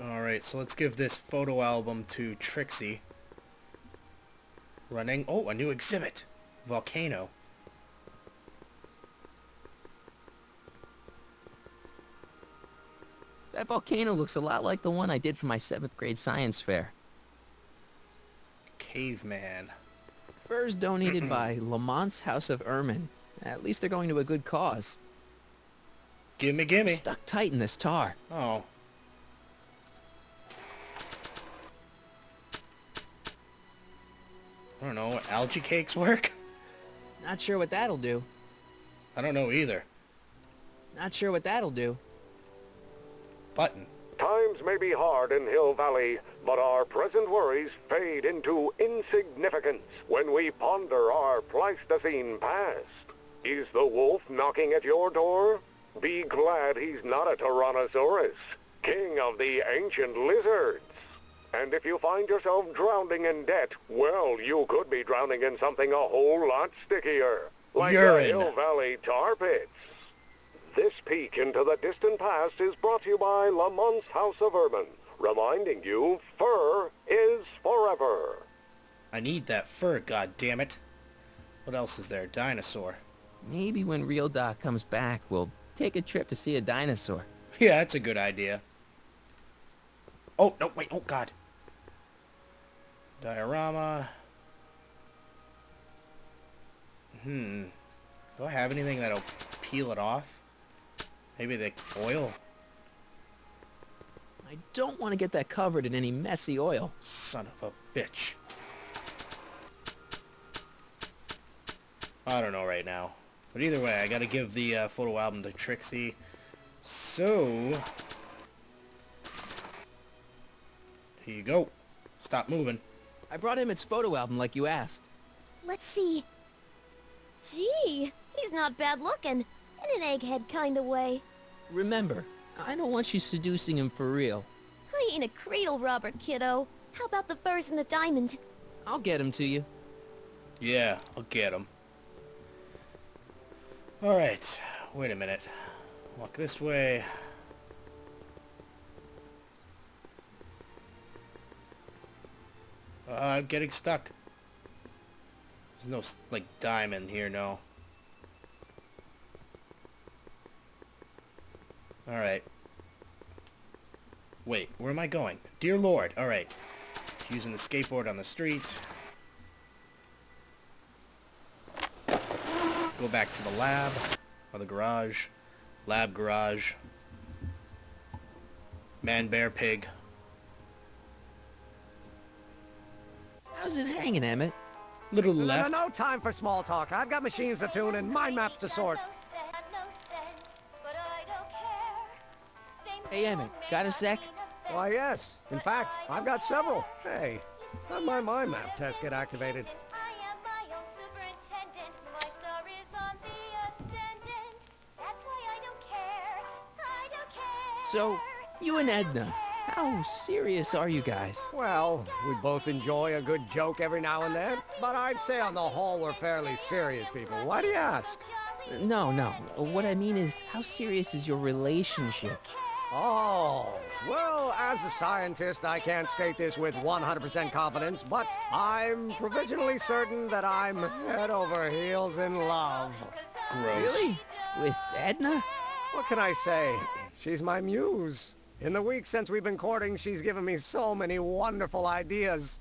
Alright, so let's give this photo album to Trixie. Running. Oh, a new exhibit. Volcano. That volcano looks a lot like the one I did for my 7th grade science fair. Caveman. Furs donated by Lamont's House of Ermine. At least they're going to a good cause. Gimme, gimme. Stuck tight in this tar. Oh. I don't know. Algae cakes work? Not sure what that'll do. I don't know either. Not sure what that'll do. Button. Times may be hard in Hill Valley, but our present worries fade into insignificance when we ponder our Pleistocene past. Is the wolf knocking at your door? Be glad he's not a Tyrannosaurus, king of the ancient lizards. And if you find yourself drowning in debt, well, you could be drowning in something a whole lot stickier, like Urine. the Hill Valley tar pits. This peek into the distant past is brought to you by Lamont's House of Ermine, reminding you fur is forever. I need that fur, goddammit. What else is there? Dinosaur. Maybe when Real Doc comes back, we'll take a trip to see a dinosaur. Yeah, that's a good idea. Oh, no, wait, oh god. Diorama. Do I have anything that'll peel it off? Maybe the oil? I don't want to get that covered in any messy oil. Son of a bitch. I don't know right now. But either way, I gotta give the photo album to Trixie. So... here you go. Stop moving. I brought him its photo album like you asked. Let's see. Gee, he's not bad looking. In an egghead kind of way. Remember, I don't want you seducing him for real. I ain't a cradle robber, kiddo. How about the furs and the diamond? I'll get him to you. Yeah, I'll get him. Alright, wait a minute. Walk this way. I'm getting stuck. There's no, like, diamond here, no. Alright. Wait, where am I going? Dear Lord, alright. Using the skateboard on the street. Go back to the lab, or the garage. Lab, garage. Man, bear, pig. How's it hanging, Emmett? Little left. No time for small talk. I've got machines to tune and mind maps to sort. Hey, Emmett, got a sec? Why, yes. In fact, I've got several. Hey, how'd my mind map test get activated? So, you and Edna, how serious are you guys? Well, we both enjoy a good joke every now and then, but I'd say on the whole we're fairly serious people. Why do you ask? No. What I mean is, how serious is your relationship? Oh, well, as a scientist, I can't state this with 100% confidence, but I'm provisionally certain that I'm head over heels in love. Gross. Really? With Edna? What can I say? She's my muse. In the weeks since we've been courting, she's given me so many wonderful ideas.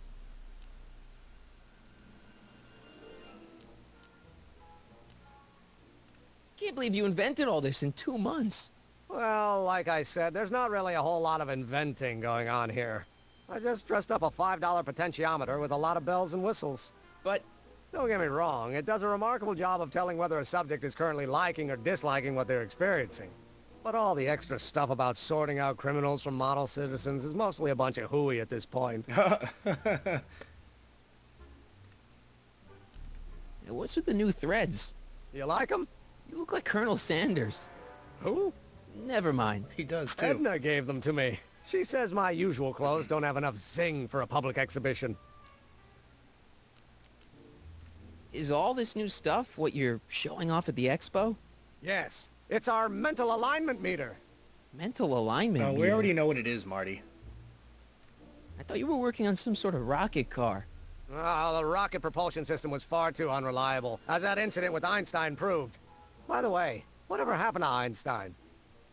Can't believe you invented all this in 2 months. Well, like I said, there's not really a whole lot of inventing going on here. I just dressed up a $5 potentiometer with a lot of bells and whistles. But Don't get me wrong, it does a remarkable job of telling whether a subject is currently liking or disliking what they're experiencing. But all the extra stuff about sorting out criminals from model citizens is mostly a bunch of hooey at this point. what's with the new threads? You like them? You look like Colonel Sanders. Who? Never mind. He does, too. Edna gave them to me. She says my usual clothes don't have enough zing for a public exhibition. Is all this new stuff what you're showing off at the expo? Yes, it's our mental alignment meter. Mental alignment We meter? already know what it is, Marty. I thought you were working on some sort of rocket car. The rocket propulsion system was far too unreliable, as that incident with Einstein proved. By the way, whatever happened to Einstein?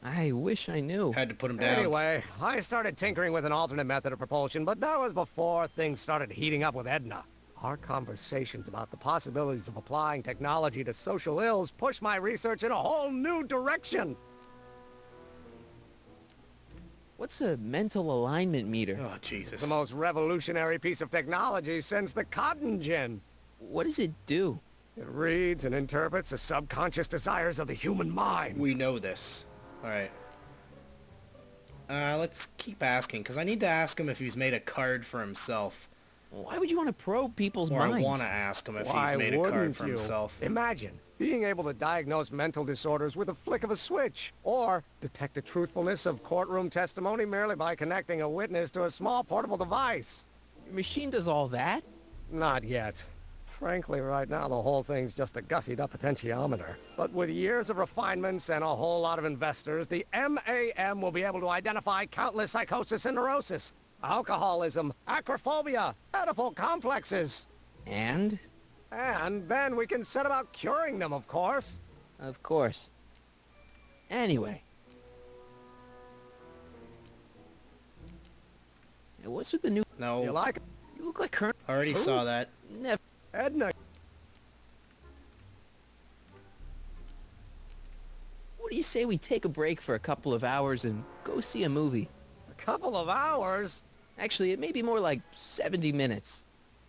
I wish I knew. Had to put him down. Anyway, I started tinkering with an alternate method of propulsion, but that was before things started heating up with Edna. Our conversations about the possibilities of applying technology to social ills pushed my research in a whole new direction. What's a mental alignment meter? Oh, Jesus. It's the most revolutionary piece of technology since the cotton gin. What does it do? It reads and interprets the subconscious desires of the human mind. We know this. Alright. Let's keep asking, because I need to ask him if he's made a card for himself. Why would you want to probe people's Or minds? I want to ask him if Why he's made a card wouldn't for you? himself. Imagine being able to diagnose mental disorders with a flick of a switch, or detect the truthfulness of courtroom testimony merely by connecting a witness to a small portable device. Your machine does all that? Not yet. Frankly, right now the whole thing's just a gussied up potentiometer. But with years of refinements and a whole lot of investors, the MAM will be able to identify countless psychosis and neurosis, alcoholism, acrophobia, Oedipal complexes. And? And then we can set about curing them, of course. Of course. Anyway. Hey, what's with the new... No. You like it? You look like Colonel... Already Who? saw that. Never... Edna? What do you say we take a break for a couple of hours and go see a movie? A couple of hours? Actually, it may be more like 70 minutes.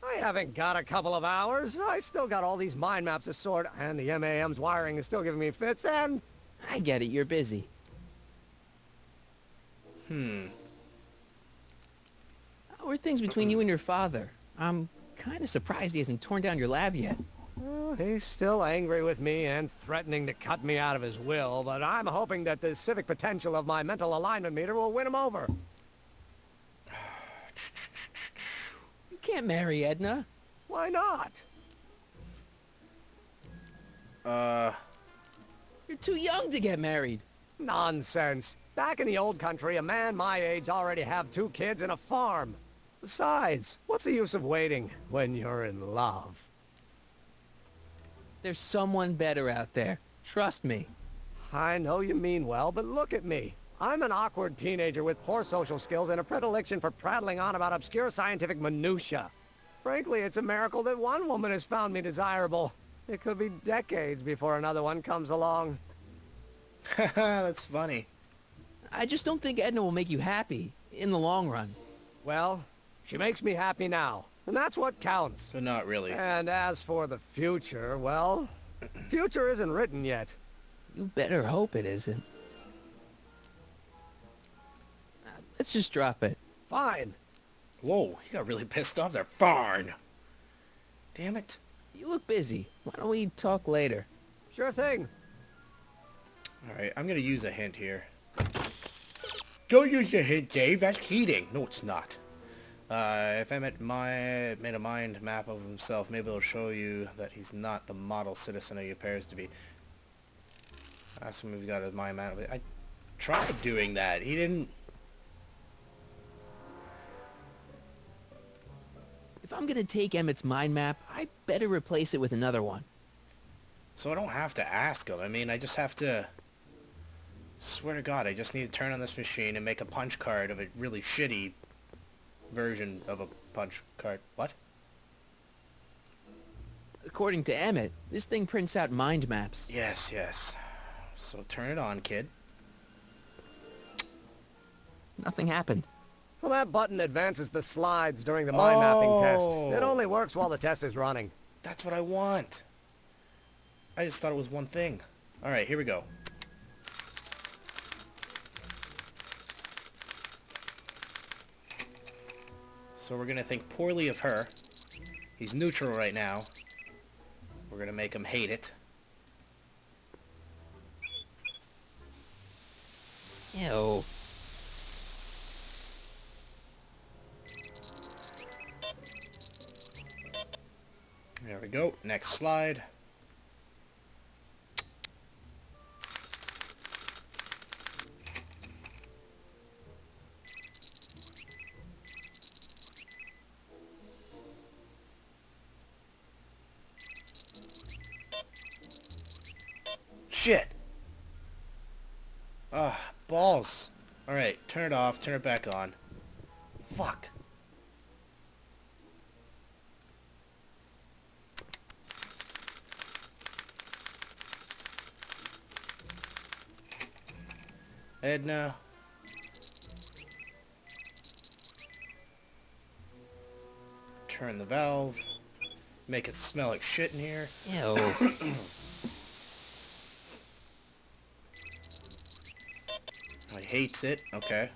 I haven't got a couple of hours. I still got all these mind maps to sort, and the MAM's wiring is still giving me fits, and... I get it, you're busy. Hmm. How are things between you and your father? I'm kind of surprised he hasn't torn down your lab yet. Well, he's still angry with me and threatening to cut me out of his will, but I'm hoping that the civic potential of my mental alignment meter will win him over. You can't marry Edna. Why not? You're too young to get married. Nonsense. Back in the old country, a man my age already have 2 kids and a farm. Besides, what's the use of waiting when you're in love? There's someone better out there. Trust me. I know you mean well, but look at me. I'm an awkward teenager with poor social skills and a predilection for prattling on about obscure scientific minutiae. Frankly, it's a miracle that one woman has found me desirable. It could be decades before another one comes along. That's funny. I just don't think Edna will make you happy in the long run. Well, she makes me happy now, and that's what counts. So not really. And as for the future, well, future isn't written yet. You better hope it isn't. Let's just drop it. Fine. Whoa, he got really pissed off there. Farn! Damn it. You look busy. Why don't we talk later? Sure thing. Alright, I'm gonna use a hint here. Don't use a hint, Dave. That's cheating. No, it's not. If Emmett made a mind map of himself, maybe it'll show you that he's not the model citizen he appears to be. That's when we've got his mind map. I tried doing that. He didn't... If I'm gonna take Emmett's mind map, I better replace it with another one. So I don't have to ask him. I mean, I just have to... Swear to God, I just need to turn on this machine and make a punch card of a really shitty version of a punch card. What? According to Emmett, this thing prints out mind maps. Yes, yes. So turn it on, kid. Nothing happened. Well, that button advances the slides during the mind mapping test. Oh. It only works while the test is running. That's what I want. I just thought it was one thing. Alright, here we go. So we're gonna think poorly of her. He's neutral right now. We're gonna make him hate it. Ew. There we go. Next slide. shit! Ah, balls. Alright, turn it off, turn it back on. Fuck. Edna. Turn the valve. Make it smell like shit in here. Ew. He hates it. Okay.